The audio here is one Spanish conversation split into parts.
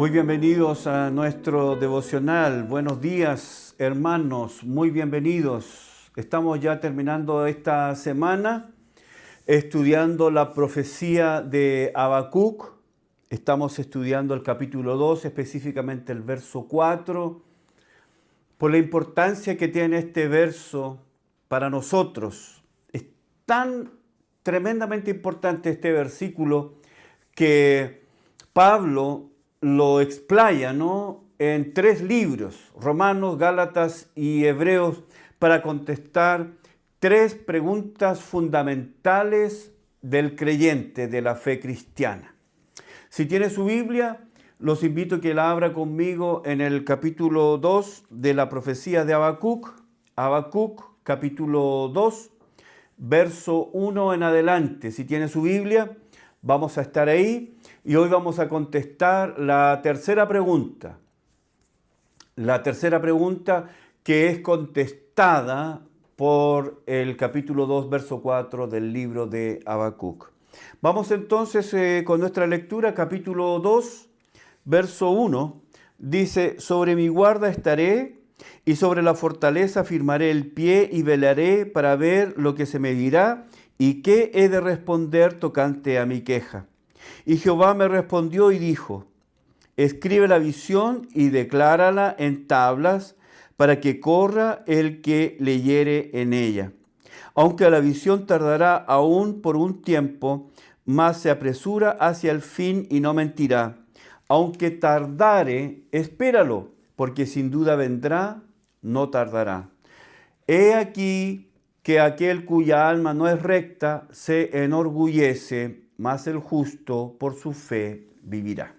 Muy bienvenidos a nuestro devocional. Buenos días, hermanos, muy bienvenidos. Estamos ya terminando esta semana estudiando la profecía de Habacuc. Estamos estudiando el capítulo 2, específicamente el verso 4, por la importancia que tiene este verso para nosotros. Es tan tremendamente importante este versículo que Pablo lo explaya, ¿no?, en 3 libros, Romanos, Gálatas y Hebreos, para contestar 3 preguntas fundamentales del creyente, de la fe cristiana. Si tiene su Biblia, los invito a que la abra conmigo en el capítulo 2 de la profecía de Habacuc. Habacuc, capítulo 2, verso 1 en adelante. Si tiene su Biblia, vamos a estar ahí. Y hoy vamos a contestar la tercera pregunta. La tercera pregunta que es contestada por el capítulo 2, verso 4 del libro de Habacuc. Vamos entonces con nuestra lectura, capítulo 2, verso 1. Dice: sobre mi guarda estaré y sobre la fortaleza firmaré el pie y velaré para ver lo que se me dirá y qué he de responder tocante a mi queja. Y Jehová me respondió y dijo: escribe la visión y declárala en tablas para que corra el que leyere en ella. Aunque la visión tardará aún por un tiempo, mas se apresura hacia el fin y no mentirá. Aunque tardare, espéralo, porque sin duda vendrá, no tardará. He aquí que aquel cuya alma no es recta se enorgullece, mas el justo por su fe vivirá.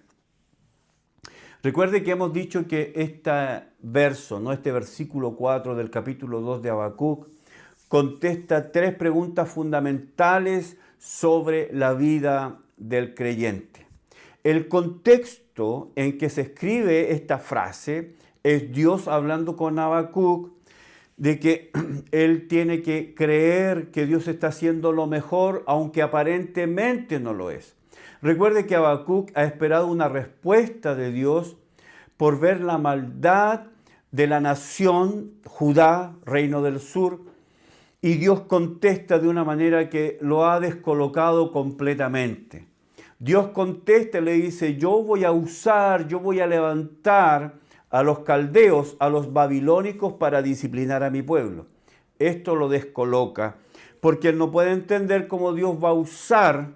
Recuerde que hemos dicho que este verso, ¿no?, este versículo 4 del capítulo 2 de Habacuc, contesta 3 preguntas fundamentales sobre la vida del creyente. El contexto en que se escribe esta frase es Dios hablando con Habacuc de que él tiene que creer que Dios está haciendo lo mejor, aunque aparentemente no lo es. Recuerde que Habacuc ha esperado una respuesta de Dios por ver la maldad de la nación Judá, reino del sur, y Dios contesta de una manera que lo ha descolocado completamente. Dios contesta y le dice: yo voy a levantar a los caldeos, a los babilónicos, para disciplinar a mi pueblo. Esto lo descoloca, porque él no puede entender cómo Dios va a usar,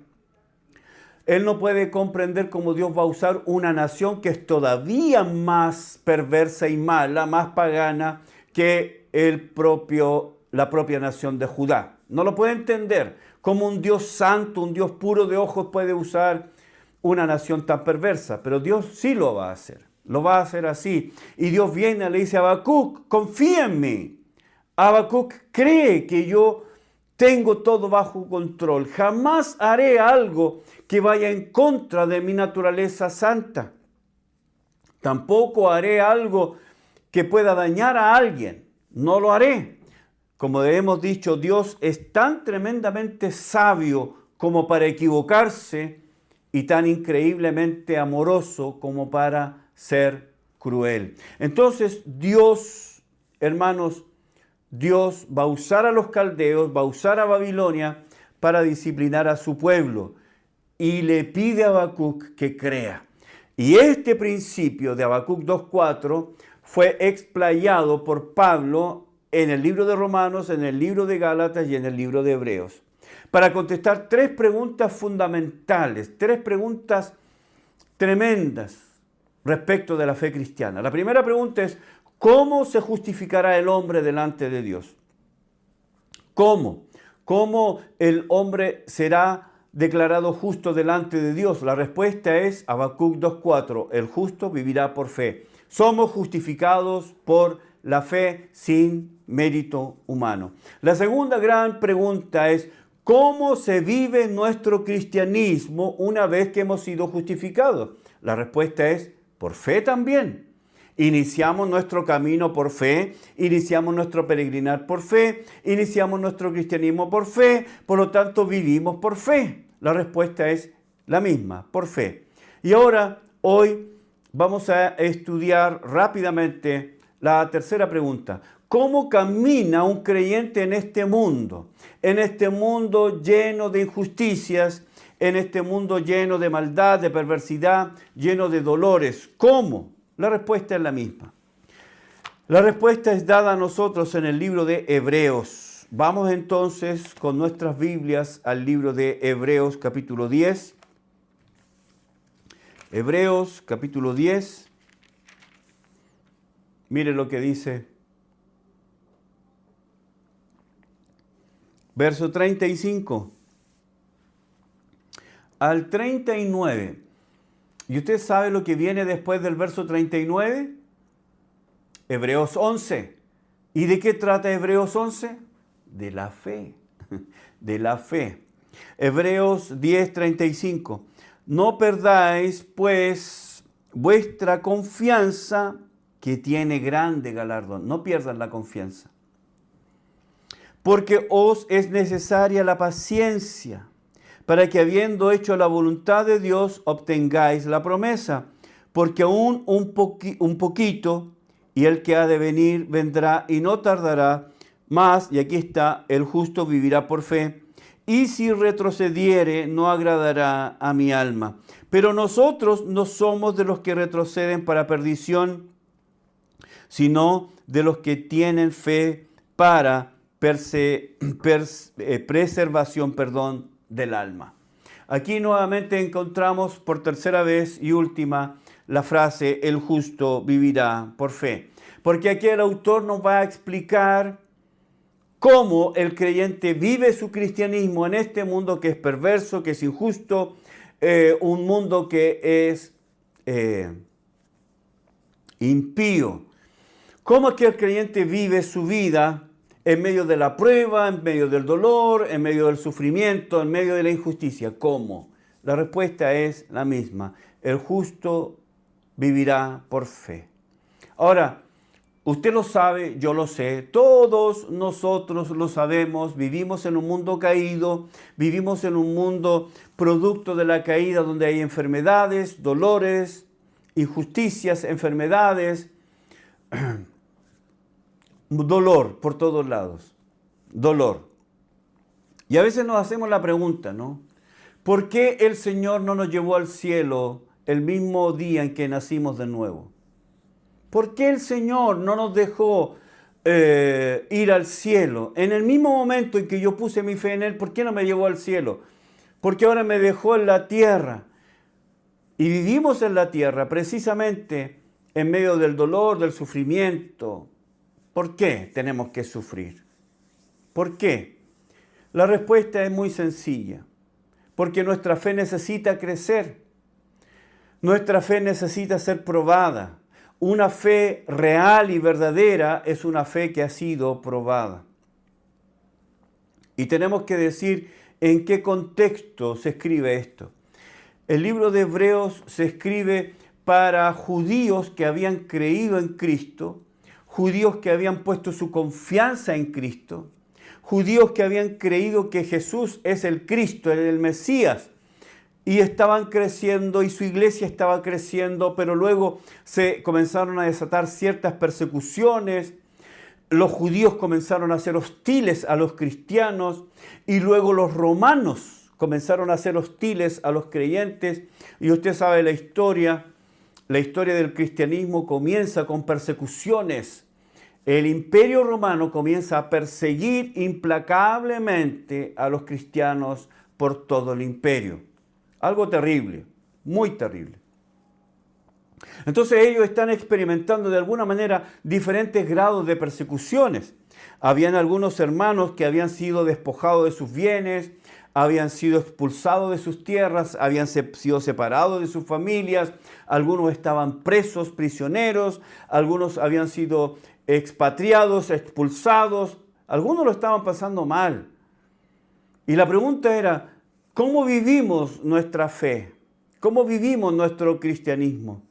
él no puede comprender cómo Dios va a usar una nación que es todavía más perversa y mala, más pagana que la propia nación de Judá. No lo puede entender. Cómo un Dios santo, un Dios puro de ojos puede usar una nación tan perversa. Pero Dios sí lo va a hacer. Lo va a hacer así. Y Dios viene y le dice a Habacuc: confía en mí. Habacuc cree que yo tengo todo bajo control. Jamás haré algo que vaya en contra de mi naturaleza santa. Tampoco haré algo que pueda dañar a alguien. No lo haré. Como hemos dicho, Dios es tan tremendamente sabio como para equivocarse y tan increíblemente amoroso como para ser cruel. Entonces Dios, hermanos, Dios va a usar a los caldeos, va a usar a Babilonia para disciplinar a su pueblo. Y le pide a Habacuc que crea. Y este principio de Habacuc 2.4 fue explayado por Pablo en el libro de Romanos, en el libro de Gálatas y en el libro de Hebreos, para contestar 3 preguntas fundamentales, 3 preguntas tremendas respecto de la fe cristiana. La primera pregunta es: ¿cómo se justificará el hombre delante de Dios? ¿Cómo? ¿Cómo el hombre será declarado justo delante de Dios? La respuesta es Habacuc 2.4, el justo vivirá por fe. Somos justificados por la fe sin mérito humano. La segunda gran pregunta es: ¿cómo se vive nuestro cristianismo una vez que hemos sido justificados? La respuesta es: por fe también. Iniciamos nuestro camino por fe, iniciamos nuestro peregrinar por fe, iniciamos nuestro cristianismo por fe, por lo tanto vivimos por fe. La respuesta es la misma, por fe. Y ahora, hoy, vamos a estudiar rápidamente la tercera pregunta. ¿Cómo camina un creyente en este mundo? En este mundo lleno de injusticias, en este mundo lleno de maldad, de perversidad, lleno de dolores. ¿Cómo? La respuesta es la misma. La respuesta es dada a nosotros en el libro de Hebreos. Vamos entonces con nuestras Biblias al libro de Hebreos capítulo 10. Hebreos capítulo 10. Mire lo que dice. Verso 35 al 39. ¿Y usted sabe lo que viene después del verso 39? Hebreos 11. ¿Y de qué trata Hebreos 11? De la fe. De la fe. Hebreos 10, 35. No perdáis, pues, vuestra confianza, que tiene grande galardón. No pierdan la confianza. Porque os es necesaria la paciencia, para que habiendo hecho la voluntad de Dios, obtengáis la promesa. Porque aún un poquito, y el que ha de venir vendrá y no tardará más, y aquí está, el justo vivirá por fe. Y si retrocediere, no agradará a mi alma. Pero nosotros no somos de los que retroceden para perdición, sino de los que tienen fe para preservación del alma. Aquí nuevamente encontramos por tercera vez y última la frase, el justo vivirá por fe. Porque aquí el autor nos va a explicar cómo el creyente vive su cristianismo en este mundo que es perverso, que es injusto, un mundo que es impío. ¿Cómo es que el creyente vive su vida en medio de la prueba, en medio del dolor, en medio del sufrimiento, en medio de la injusticia? ¿Cómo? La respuesta es la misma. El justo vivirá por fe. Ahora, usted lo sabe, yo lo sé, todos nosotros lo sabemos, vivimos en un mundo caído, vivimos en un mundo producto de la caída donde hay enfermedades, dolores, injusticias, enfermedades, dolor por todos lados, dolor. Y a veces nos hacemos la pregunta, ¿no? ¿Por qué el Señor no nos llevó al cielo el mismo día en que nacimos de nuevo? ¿Por qué el Señor no nos dejó ir al cielo? En el mismo momento en que yo puse mi fe en Él, ¿por qué no me llevó al cielo? Porque ahora me dejó en la tierra. Y vivimos en la tierra precisamente en medio del dolor, del sufrimiento. ¿Por qué tenemos que sufrir? ¿Por qué? La respuesta es muy sencilla. Porque nuestra fe necesita crecer. Nuestra fe necesita ser probada. Una fe real y verdadera es una fe que ha sido probada. Y tenemos que decir en qué contexto se escribe esto. El libro de Hebreos se escribe para judíos que habían creído en Cristo, judíos que habían puesto su confianza en Cristo, judíos que habían creído que Jesús es el Cristo, el Mesías, y estaban creciendo y su iglesia estaba creciendo, pero luego se comenzaron a desatar ciertas persecuciones. Los judíos comenzaron a ser hostiles a los cristianos y luego los romanos comenzaron a ser hostiles a los creyentes. Y usted sabe la historia del cristianismo comienza con persecuciones. El imperio romano comienza a perseguir implacablemente a los cristianos por todo el imperio. Algo terrible, muy terrible. Entonces ellos están experimentando de alguna manera diferentes grados de persecuciones. Habían algunos hermanos que habían sido despojados de sus bienes, habían sido expulsados de sus tierras, habían sido separados de sus familias, algunos estaban presos, prisioneros, algunos habían sido expatriados, expulsados, algunos lo estaban pasando mal. Y la pregunta era, ¿cómo vivimos nuestra fe? ¿Cómo vivimos nuestro cristianismo?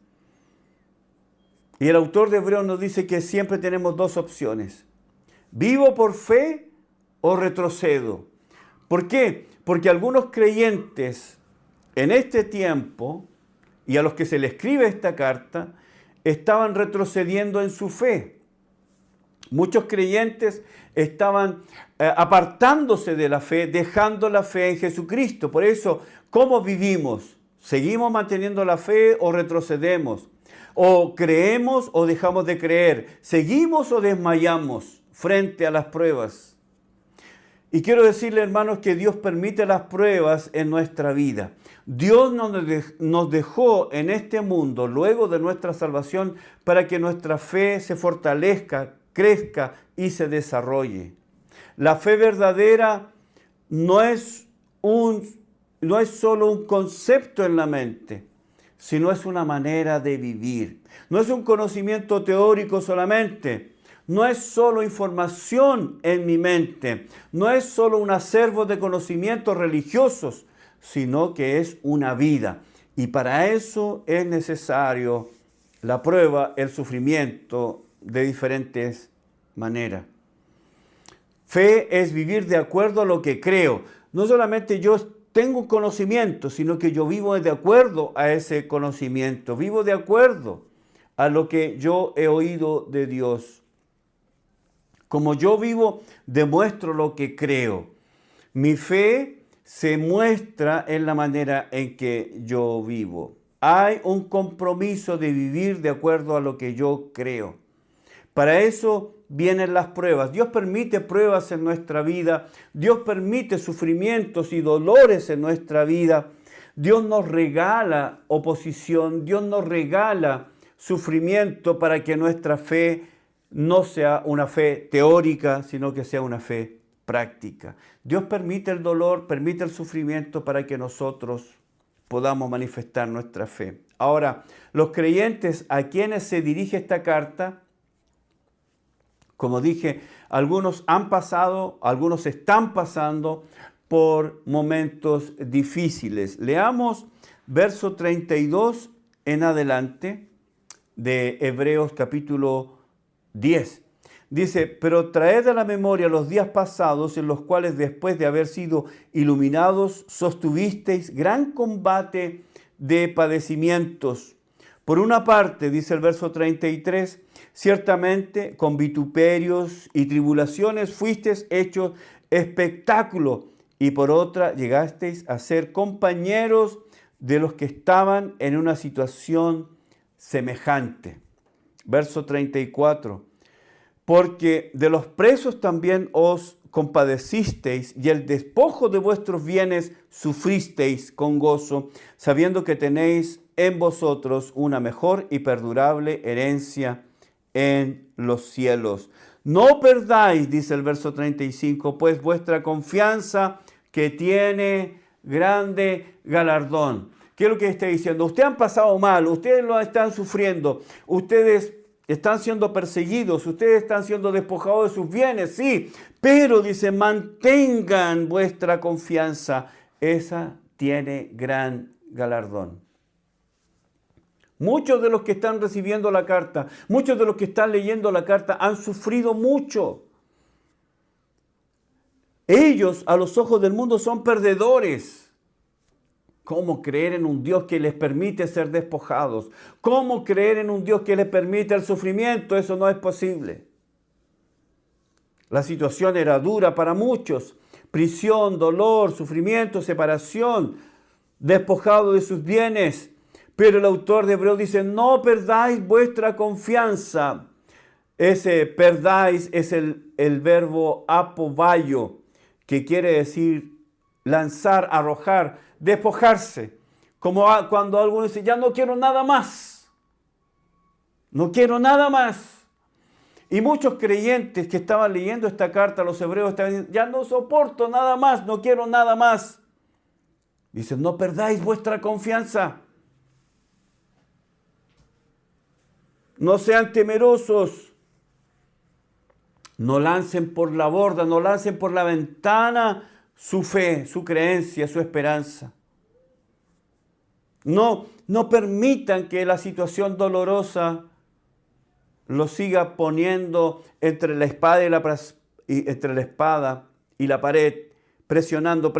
Y el autor de Hebreos nos dice que siempre tenemos dos opciones. ¿Vivo por fe o retrocedo? ¿Por qué? Porque algunos creyentes en este tiempo y a los que se le escribe esta carta estaban retrocediendo en su fe. Muchos creyentes estaban apartándose de la fe, dejando la fe en Jesucristo. Por eso, ¿cómo vivimos? ¿Seguimos manteniendo la fe o retrocedemos? ¿O creemos o dejamos de creer? ¿Seguimos o desmayamos frente a las pruebas? Y quiero decirle, hermanos, que Dios permite las pruebas en nuestra vida. Dios nos dejó en este mundo, luego de nuestra salvación, para que nuestra fe se fortalezca, crezca y se desarrolle. La fe verdadera no es solo un concepto en la mente, sino es una manera de vivir. No es un conocimiento teórico solamente, no es solo información en mi mente, no es solo un acervo de conocimientos religiosos, sino que es una vida. Y para eso es necesario la prueba, el sufrimiento de diferentes maneras. Fe es vivir de acuerdo a lo que creo. No solamente yo tengo un conocimiento, sino que yo vivo de acuerdo a ese conocimiento, vivo de acuerdo a lo que yo he oído de Dios. Como yo vivo, demuestro lo que creo. Mi fe se muestra en la manera en que yo vivo. Hay un compromiso de vivir de acuerdo a lo que yo creo. Para eso vienen las pruebas. Dios permite pruebas en nuestra vida. Dios permite sufrimientos y dolores en nuestra vida. Dios nos regala oposición. Dios nos regala sufrimiento para que nuestra fe no sea una fe teórica, sino que sea una fe práctica. Dios permite el dolor, permite el sufrimiento para que nosotros podamos manifestar nuestra fe. Ahora, los creyentes a quienes se dirige esta carta, como dije, algunos han pasado, algunos están pasando por momentos difíciles. Leamos verso 32 en adelante de Hebreos capítulo 10. Dice, pero traed a la memoria los días pasados en los cuales después de haber sido iluminados sostuvisteis gran combate de padecimientos. Por una parte, dice el verso 33, ciertamente con vituperios y tribulaciones fuisteis hechos espectáculo, y por otra llegasteis a ser compañeros de los que estaban en una situación semejante. Verso 34, porque de los presos también os compadecisteis y el despojo de vuestros bienes sufristeis con gozo, sabiendo que tenéis en vosotros una mejor y perdurable herencia en los cielos. No perdáis, dice el verso 35, pues vuestra confianza que tiene grande galardón. ¿Qué es lo que está diciendo? Ustedes han pasado mal, ustedes lo están sufriendo, ustedes están siendo perseguidos, ustedes están siendo despojados de sus bienes, sí, pero dice, mantengan vuestra confianza, esa tiene gran galardón. Muchos de los que están recibiendo la carta, muchos de los que están leyendo la carta han sufrido mucho. Ellos, a los ojos del mundo, son perdedores. ¿Cómo creer en un Dios que les permite ser despojados? ¿Cómo creer en un Dios que les permite el sufrimiento? Eso no es posible. La situación era dura para muchos. Prisión, dolor, sufrimiento, separación, despojado de sus bienes. Pero el autor de Hebreos dice, no perdáis vuestra confianza. Ese perdáis es el verbo apobayo, que quiere decir lanzar, arrojar, despojarse. Como cuando alguno dice, ya no quiero nada más. No quiero nada más. Y muchos creyentes que estaban leyendo esta carta a los hebreos estaban diciendo, ya no soporto nada más, no quiero nada más. Dicen, no perdáis vuestra confianza. No sean temerosos. No lancen por la borda, no lancen por la ventana su fe, su creencia, su esperanza. No permitan que la situación dolorosa los siga poniendo entre la espada y la pared, presionando.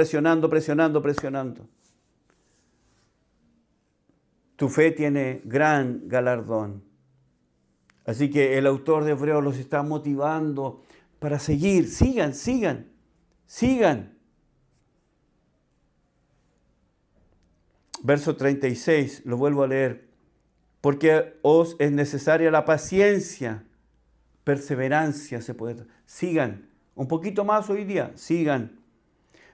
Tu fe tiene gran galardón. Así que el autor de Hebreos los está motivando para seguir. Sigan, sigan, sigan. Verso 36, lo vuelvo a leer. Porque os es necesaria la paciencia, perseverancia se puede. Sigan, un poquito más hoy día, sigan.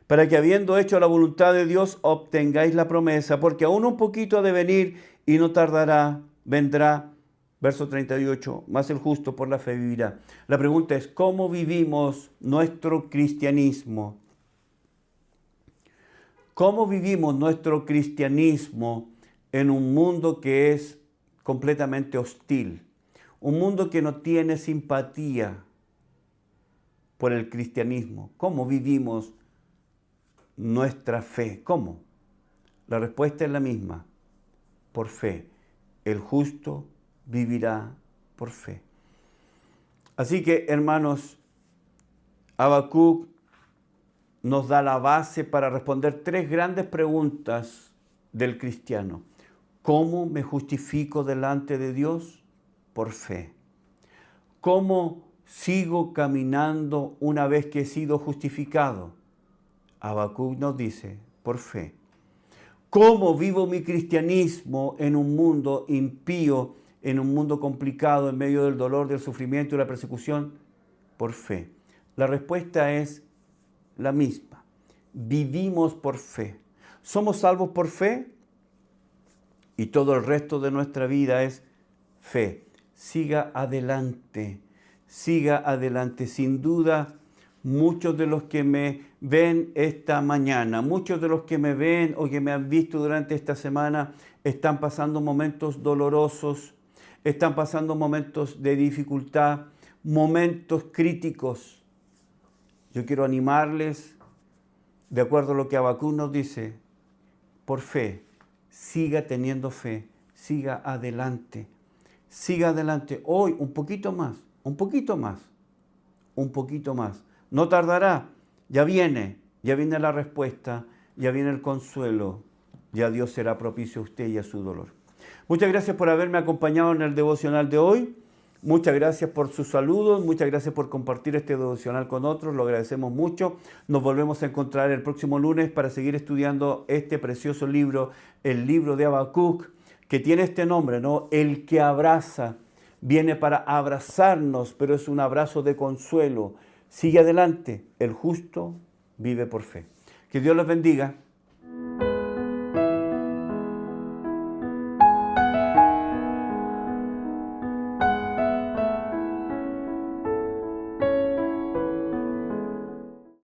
Para que habiendo hecho la voluntad de Dios obtengáis la promesa, porque aún un poquito ha de venir y no tardará, vendrá. Verso 38, más el justo por la fe vivirá. La pregunta es, ¿cómo vivimos nuestro cristianismo? ¿Cómo vivimos nuestro cristianismo en un mundo que es completamente hostil? Un mundo que no tiene simpatía por el cristianismo. ¿Cómo vivimos nuestra fe? ¿Cómo? La respuesta es la misma, por fe. El justo vivirá por fe. Así que, hermanos, Habacuc nos da la base para responder tres grandes preguntas del cristiano. ¿Cómo me justifico delante de Dios? Por fe. ¿Cómo sigo caminando una vez que he sido justificado? Habacuc nos dice, por fe. ¿Cómo vivo mi cristianismo en un mundo impío, en un mundo complicado, en medio del dolor, del sufrimiento y la persecución? Por fe. La respuesta es la misma. Vivimos por fe. ¿Somos salvos por fe? Y todo el resto de nuestra vida es fe. Siga adelante, siga adelante. Sin duda, muchos de los que me ven esta mañana, muchos de los que me ven o que me han visto durante esta semana, están pasando momentos dolorosos, están pasando momentos de dificultad, momentos críticos. Yo quiero animarles, de acuerdo a lo que Habacuc nos dice, por fe, siga teniendo fe, siga adelante. Siga adelante. Hoy un poquito más, un poquito más, un poquito más. No tardará, ya viene la respuesta, ya viene el consuelo, ya Dios será propicio a usted y a su dolor. Muchas gracias por haberme acompañado en el devocional de hoy. Muchas gracias por sus saludos, muchas gracias por compartir este devocional con otros, lo agradecemos mucho. Nos volvemos a encontrar el próximo lunes para seguir estudiando este precioso libro, el libro de Habacuc, que tiene este nombre, ¿no? El que abraza, viene para abrazarnos, pero es un abrazo de consuelo. Sigue adelante, el justo vive por fe. Que Dios los bendiga.